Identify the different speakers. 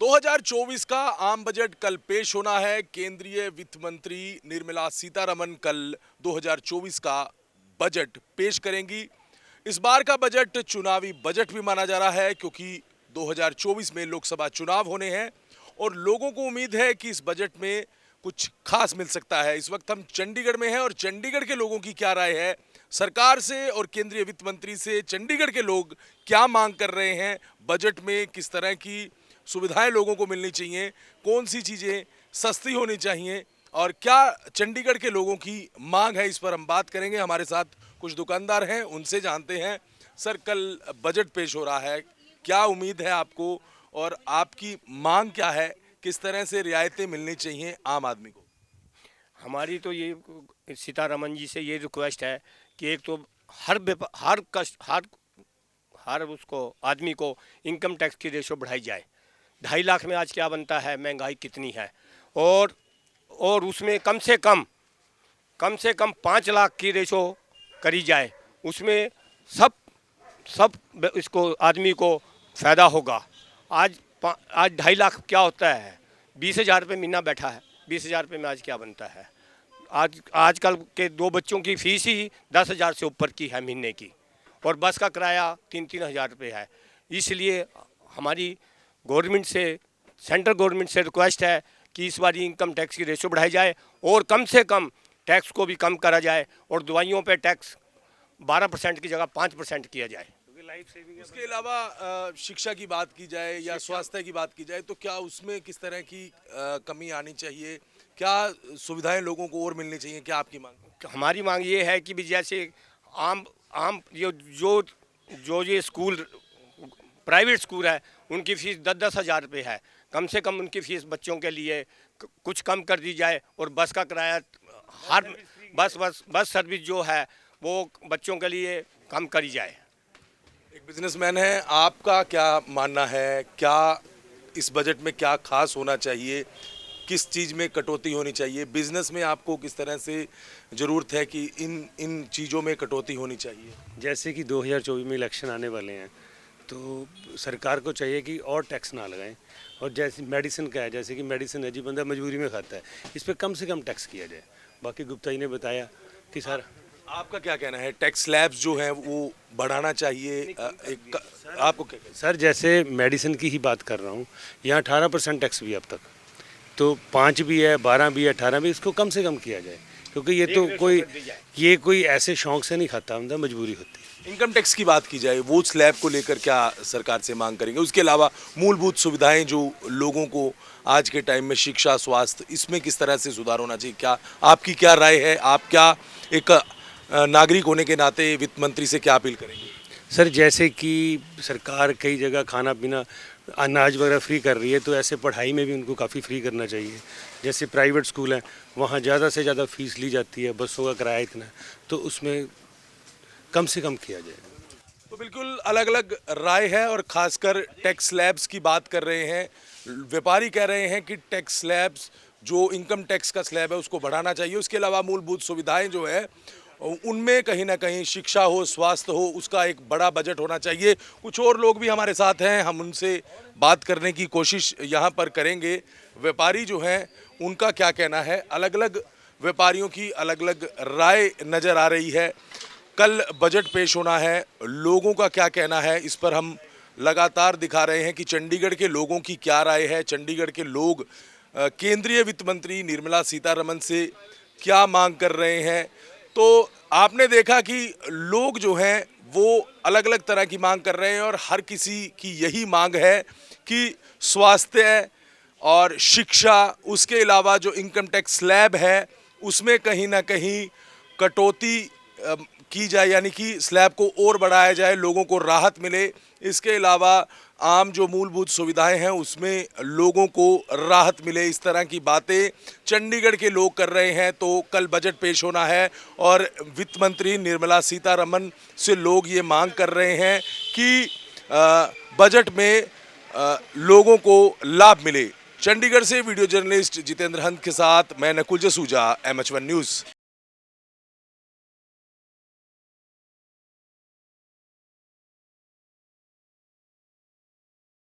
Speaker 1: 2024 का आम बजट कल पेश होना है। केंद्रीय वित्त मंत्री निर्मला सीतारमन कल 2024 का बजट पेश करेंगी। इस बार का बजट चुनावी बजट भी माना जा रहा है क्योंकि 2024 में लोकसभा चुनाव होने हैं और लोगों को उम्मीद है कि इस बजट में कुछ खास मिल सकता है। इस वक्त हम चंडीगढ़ में हैं और चंडीगढ़ के लोगों की क्या राय है, सरकार से और केंद्रीय वित्त मंत्री से चंडीगढ़ के लोग क्या मांग कर रहे हैं, बजट में किस तरह की सुविधाएं लोगों को मिलनी चाहिए, कौन सी चीज़ें सस्ती होनी चाहिए और क्या चंडीगढ़ के लोगों की मांग है, इस पर हम बात करेंगे। हमारे साथ कुछ दुकानदार हैं, उनसे जानते हैं। सर, कल बजट पेश हो रहा है, क्या उम्मीद है आपको और आपकी मांग क्या है, किस तरह से रियायतें मिलनी चाहिए आम आदमी को?
Speaker 2: हमारी तो ये सीतारमन जी से ये रिक्वेस्ट है कि एक तो हर व्यापा- हर कस्ट हर हर उसको आदमी को इनकम टैक्स की रेशो बढ़ाई जाए। 2.5 लाख में आज क्या बनता है, महंगाई कितनी है, और उसमें कम से कम 5 लाख की रेशो करी जाए। उसमें सब सब इसको आदमी को फ़ायदा होगा। आज 2.5 लाख क्या होता है, 20,000 रुपये महीना बैठा है। 20,000 रुपये में आज क्या बनता है? आजकल के 2 बच्चों की फीस ही 10,000 से ऊपर की है महीने की, और बस का किराया 3-3 हज़ार रुपये है। इसलिए हमारी गवर्नमेंट से, सेंट्रल गवर्नमेंट से रिक्वेस्ट है कि इस बार इनकम टैक्स की रेशो बढ़ाई जाए और कम से कम टैक्स को भी कम करा जाए और दवाइयों पे टैक्स 12% की जगह 5% किया जाए।
Speaker 1: उसके अलावा शिक्षा की बात की जाए या स्वास्थ्य की बात की जाए तो क्या उसमें किस तरह की कमी आनी चाहिए, क्या सुविधाएं लोगों को और मिलनी चाहिए, क्या आपकी मांग?
Speaker 2: हमारी मांग ये है कि भी जैसे आम आम ये जो जो ये स्कूल, प्राइवेट स्कूल है, उनकी फ़ीस 10-10 हज़ार रुपये है। कम से कम उनकी फ़ीस बच्चों के लिए कुछ कम कर दी जाए और बस का किराया, हर बस सर्विस जो है वो बच्चों के लिए कम करी जाए।
Speaker 1: एक बिजनेसमैन है, आपका क्या मानना है, क्या इस बजट में क्या खास होना चाहिए, किस चीज़ में कटौती होनी चाहिए, बिजनेस में आपको किस तरह से ज़रूरत है कि इन इन चीज़ों में कटौती होनी चाहिए?
Speaker 3: जैसे कि 2024 में इलेक्शन आने वाले हैं, तो सरकार को चाहिए कि और टैक्स ना लगाएं। और जैसे मेडिसिन का है, जैसे कि मेडिसिन है जी, बंदा मजबूरी में खाता है, इस पर कम से कम टैक्स किया जाए। बाकी गुप्ता जी ने बताया कि सर,
Speaker 1: आपका क्या कहना है, टैक्स स्लैब्स जो हैं वो बढ़ाना चाहिए? आपको क्या कहना
Speaker 3: सर जैसे मेडिसिन की ही बात कर रहा हूँ, यहाँ 18% टैक्स भी है अब तक, तो 5 भी है, 12 भी है, 18 भी, इसको कम से कम किया जाए, क्योंकि ये कोई ऐसे शौक से नहीं खाता, मतलब मजबूरी होती है।
Speaker 1: इनकम टैक्स की बात की जाए, वो स्लैब को लेकर क्या सरकार से मांग करेंगे? उसके अलावा मूलभूत सुविधाएं जो लोगों को आज के टाइम में, शिक्षा, स्वास्थ्य, इसमें किस तरह से सुधार होना चाहिए, क्या आपकी क्या राय है? आप क्या एक नागरिक होने के नाते वित्त मंत्री से क्या अपील करेंगे?
Speaker 3: सर जैसे कि सरकार कई जगह खाना पीना, अनाज वगैरह फ्री कर रही है, तो ऐसे पढ़ाई में भी उनको काफ़ी फ्री करना चाहिए। जैसे प्राइवेट स्कूल हैं, वहाँ ज़्यादा से ज़्यादा फीस ली जाती है, बसों का किराया इतना है, तो उसमें कम से कम किया जाए।
Speaker 1: तो बिल्कुल अलग अलग राय है और खासकर टैक्स स्लैब्स की बात कर रहे हैं। व्यापारी कह रहे हैं कि टैक्स स्लैब्स, जो इनकम टैक्स का स्लैब है, उसको बढ़ाना चाहिए। उसके अलावा मूलभूत सुविधाएं जो है उनमें कहीं ना कहीं शिक्षा हो, स्वास्थ्य हो, उसका एक बड़ा बजट होना चाहिए। कुछ और लोग भी हमारे साथ हैं, हम उनसे बात करने की कोशिश यहाँ पर करेंगे। व्यापारी जो हैं उनका क्या कहना है, अलग अलग व्यापारियों की अलग अलग राय नज़र आ रही है। कल बजट पेश होना है, लोगों का क्या कहना है, इस पर हम लगातार दिखा रहे हैं कि चंडीगढ़ के लोगों की क्या राय है। चंडीगढ़ के लोग केंद्रीय वित्त मंत्री निर्मला सीतारमन से क्या मांग कर रहे हैं। तो आपने देखा कि लोग जो हैं वो अलग अलग तरह की मांग कर रहे हैं और हर किसी की यही मांग है कि स्वास्थ्य और शिक्षा, उसके अलावा जो इनकम टैक्स स्लैब है उसमें कहीं ना कहीं कटौती की जाए, यानी कि स्लैब को और बढ़ाया जाए, लोगों को राहत मिले। इसके अलावा आम जो मूलभूत सुविधाएं हैं उसमें लोगों को राहत मिले, इस तरह की बातें चंडीगढ़ के लोग कर रहे हैं। तो कल बजट पेश होना है और वित्त मंत्री निर्मला सीतारमन से लोग ये मांग कर रहे हैं कि बजट में लोगों को लाभ मिले। चंडीगढ़ से वीडियो जर्नलिस्ट जितेंद्र हंत के साथ मैं नकुल जसूजा, MH1 न्यूज़।